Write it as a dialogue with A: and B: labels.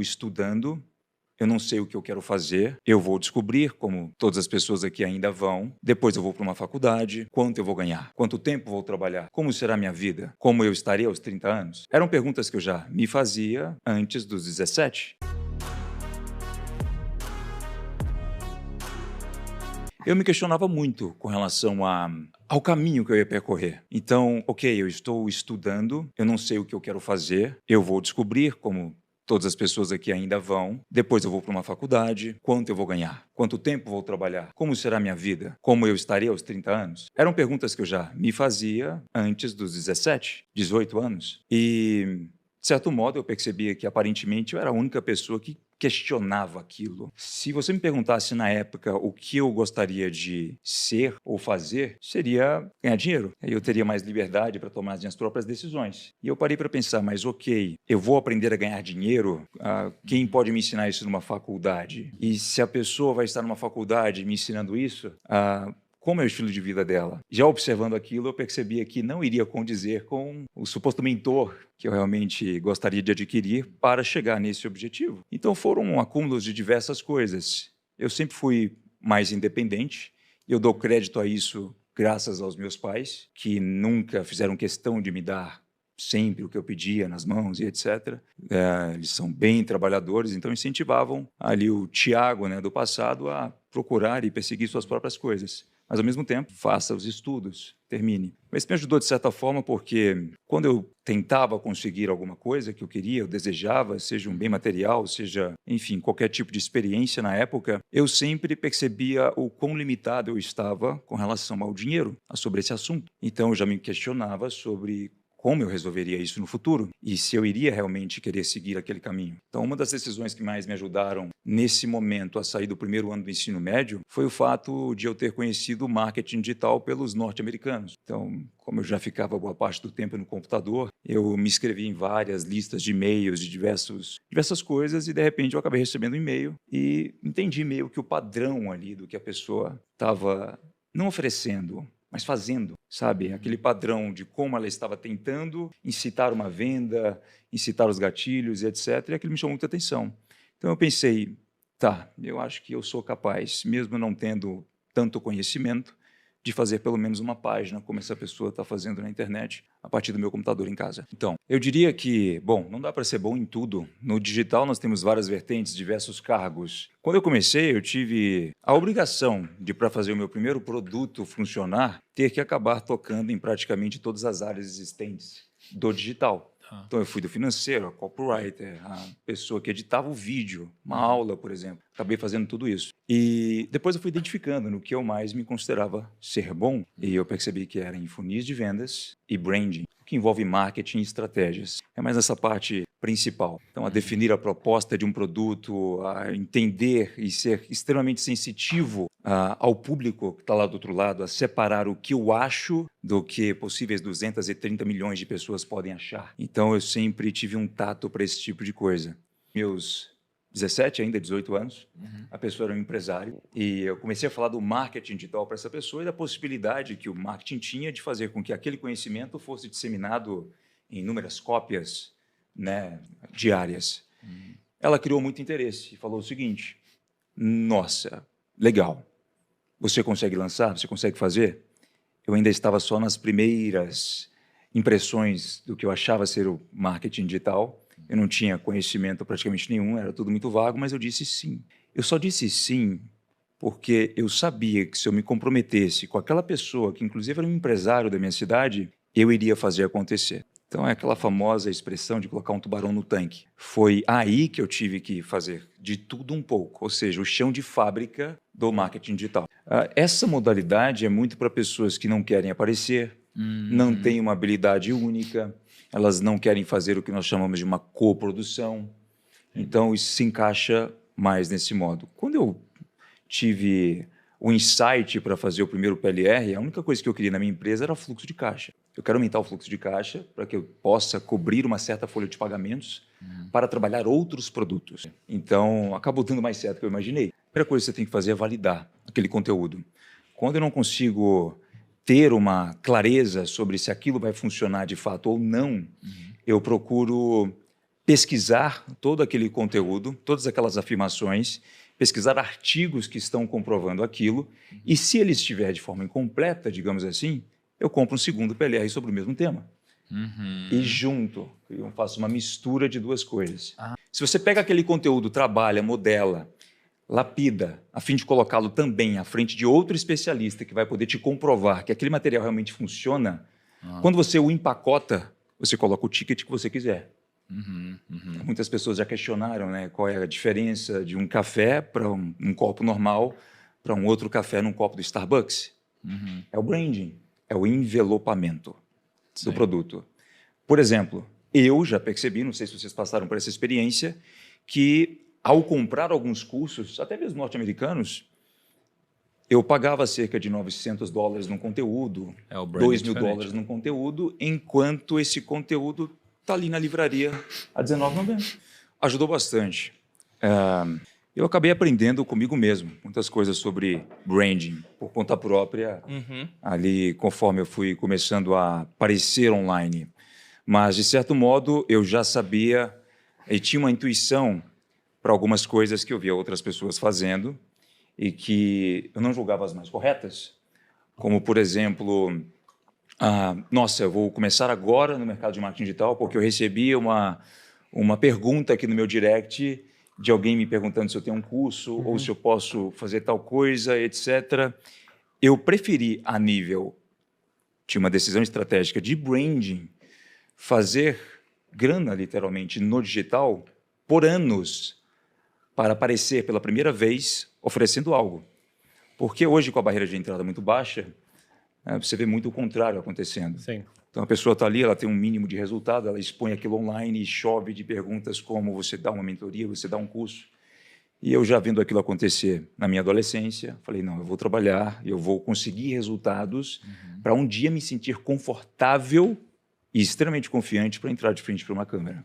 A: Estudando, eu não sei o que eu quero fazer, eu vou descobrir, como todas as pessoas aqui ainda vão, depois eu vou para uma faculdade, quanto eu vou ganhar, quanto tempo vou trabalhar, como será a minha vida, como eu estarei aos 30 anos. Eram perguntas que eu já me fazia antes dos 17. Eu me questionava muito com relação ao caminho que eu ia percorrer. Então, ok, eu estou estudando, eu não sei o que eu quero fazer, eu vou descobrir, como todas as pessoas aqui ainda vão, depois eu vou para uma faculdade, quanto eu vou ganhar, quanto tempo vou trabalhar, como será a minha vida, como eu estarei aos 30 anos. Eram perguntas que eu já me fazia antes dos 17, 18 anos. E, de certo modo, eu percebia que aparentemente eu era a única pessoa que questionava aquilo. Se você me perguntasse na época o que eu gostaria de ser ou fazer, seria ganhar dinheiro. Aí eu teria mais liberdade para tomar as minhas próprias decisões. E eu parei para pensar, mas ok, eu vou aprender a ganhar dinheiro? Quem pode me ensinar isso numa faculdade? E se a pessoa vai estar numa faculdade me ensinando isso, como é o estilo de vida dela? Já observando aquilo, eu percebia que não iria condizer com o suposto mentor que eu realmente gostaria de adquirir para chegar nesse objetivo. Então foram acúmulos de diversas coisas. Eu sempre fui mais independente, e eu dou crédito a isso graças aos meus pais, que nunca fizeram questão de me dar sempre o que eu pedia nas mãos e etc. Eles são bem trabalhadores, então incentivavam ali o Tiago, né, do passado a procurar e perseguir suas próprias coisas. Mas, ao mesmo tempo, faça os estudos, termine. Mas me ajudou, de certa forma, porque quando eu tentava conseguir alguma coisa que eu queria, eu desejava, seja um bem material, seja, enfim, qualquer tipo de experiência na época, eu sempre percebia o quão limitado eu estava com relação ao dinheiro, sobre esse assunto. Então, eu já me questionava sobre como eu resolveria isso no futuro e se eu iria realmente querer seguir aquele caminho. Então, uma das decisões que mais me ajudaram nesse momento a sair do primeiro ano do ensino médio foi o fato de eu ter conhecido o marketing digital pelos norte-americanos. Então, como eu já ficava boa parte do tempo no computador, eu me inscrevi em várias listas de e-mails de diversas coisas e, de repente, eu acabei recebendo um e-mail e entendi meio que o padrão ali do que a pessoa estava não oferecendo, mas fazendo, sabe? Aquele padrão de como ela estava tentando incitar uma venda, incitar os gatilhos, etc. E aquilo me chamou muita atenção. Então eu pensei, tá, eu acho que eu sou capaz, mesmo não tendo tanto conhecimento, de fazer pelo menos uma página, como essa pessoa está fazendo na internet, a partir do meu computador em casa. Então, eu diria que, bom, não dá para ser bom em tudo. No digital nós temos várias vertentes, diversos cargos. Quando eu comecei, eu tive a obrigação de, para fazer o meu primeiro produto funcionar, ter que acabar tocando em praticamente todas as áreas existentes do digital. Então, eu fui do financeiro, a copywriter, a pessoa que editava o vídeo, uma aula, por exemplo. Acabei fazendo tudo isso. E depois eu fui identificando no que eu mais me considerava ser bom, e eu percebi que era em funis de vendas e branding, que envolve marketing e estratégias. É mais essa parte principal. Então, a definir a proposta de um produto, a entender e ser extremamente sensitivo ao público que está lá do outro lado, a separar o que eu acho do que possíveis 230 milhões de pessoas podem achar. Então, eu sempre tive um tato para esse tipo de coisa. Meus 17, ainda 18 anos, a pessoa era um empresário, e eu comecei a falar do marketing digital para essa pessoa e da possibilidade que o marketing tinha de fazer com que aquele conhecimento fosse disseminado em inúmeras cópias, né, diárias. Ela criou muito interesse e falou o seguinte: nossa, legal, você consegue lançar? Você consegue fazer? Eu ainda estava só nas primeiras impressões do que eu achava ser o marketing digital. Eu não tinha conhecimento praticamente nenhum, era tudo muito vago, mas eu disse sim. Eu só disse sim porque eu sabia que se eu me comprometesse com aquela pessoa, que inclusive era um empresário da minha cidade, eu iria fazer acontecer. Então é aquela famosa expressão de colocar um tubarão no tanque. Foi aí que eu tive que fazer de tudo um pouco, ou seja, o chão de fábrica do marketing digital. Essa modalidade é muito para pessoas que não querem aparecer, não têm uma habilidade única, elas não querem fazer o que nós chamamos de uma coprodução. Então, isso se encaixa mais nesse modo. Quando eu tive o insight para fazer o primeiro PLR, a única coisa que eu queria na minha empresa era fluxo de caixa. Eu quero aumentar o fluxo de caixa para que eu possa cobrir uma certa folha de pagamentos para trabalhar outros produtos. Então, acabou dando mais certo do que eu imaginei. A primeira coisa que você tem que fazer é validar aquele conteúdo. Quando eu não consigo ter uma clareza sobre se aquilo vai funcionar de fato ou não, eu procuro pesquisar todo aquele conteúdo, todas aquelas afirmações, pesquisar artigos que estão comprovando aquilo, e se ele estiver de forma incompleta, digamos assim, eu compro um segundo PLR sobre o mesmo tema. E junto, eu faço uma mistura de duas coisas. Se você pega aquele conteúdo, trabalha, modela, lapida, a fim de colocá-lo também à frente de outro especialista que vai poder te comprovar que aquele material realmente funciona, quando você o empacota, você coloca o ticket que você quiser. Muitas pessoas já questionaram, né, qual é a diferença de um café para um copo normal para um outro café num copo do Starbucks. É o branding, é o envelopamento do produto. Por exemplo, eu já percebi, não sei se vocês passaram por essa experiência, que ao comprar alguns cursos, até mesmo norte-americanos, eu pagava cerca de $900 num conteúdo, $2.000 num conteúdo, enquanto esse conteúdo está ali na livraria a R$19,90. Ajudou bastante. Eu acabei aprendendo comigo mesmo muitas coisas sobre branding, por conta própria, ali conforme eu fui começando a aparecer online. Mas, de certo modo, eu já sabia e tinha uma intuição para algumas coisas que eu via outras pessoas fazendo e que eu não julgava as mais corretas, como, por exemplo, nossa, eu vou começar agora no mercado de marketing digital porque eu recebi uma pergunta aqui no meu direct de alguém me perguntando se eu tenho um curso ou se eu posso fazer tal coisa, etc. Eu preferi, a nível de uma decisão estratégica de branding, fazer grana, literalmente, no digital por anos para aparecer pela primeira vez oferecendo algo. Porque hoje, com a barreira de entrada muito baixa, você vê muito o contrário acontecendo.
B: Sim.
A: Então, a pessoa está ali, ela tem um mínimo de resultado, ela expõe aquilo online e chove de perguntas como você dá uma mentoria, você dá um curso. E eu já vendo aquilo acontecer na minha adolescência, falei, não, eu vou trabalhar, eu vou conseguir resultados para um dia me sentir confortável e extremamente confiante para entrar de frente para uma câmera.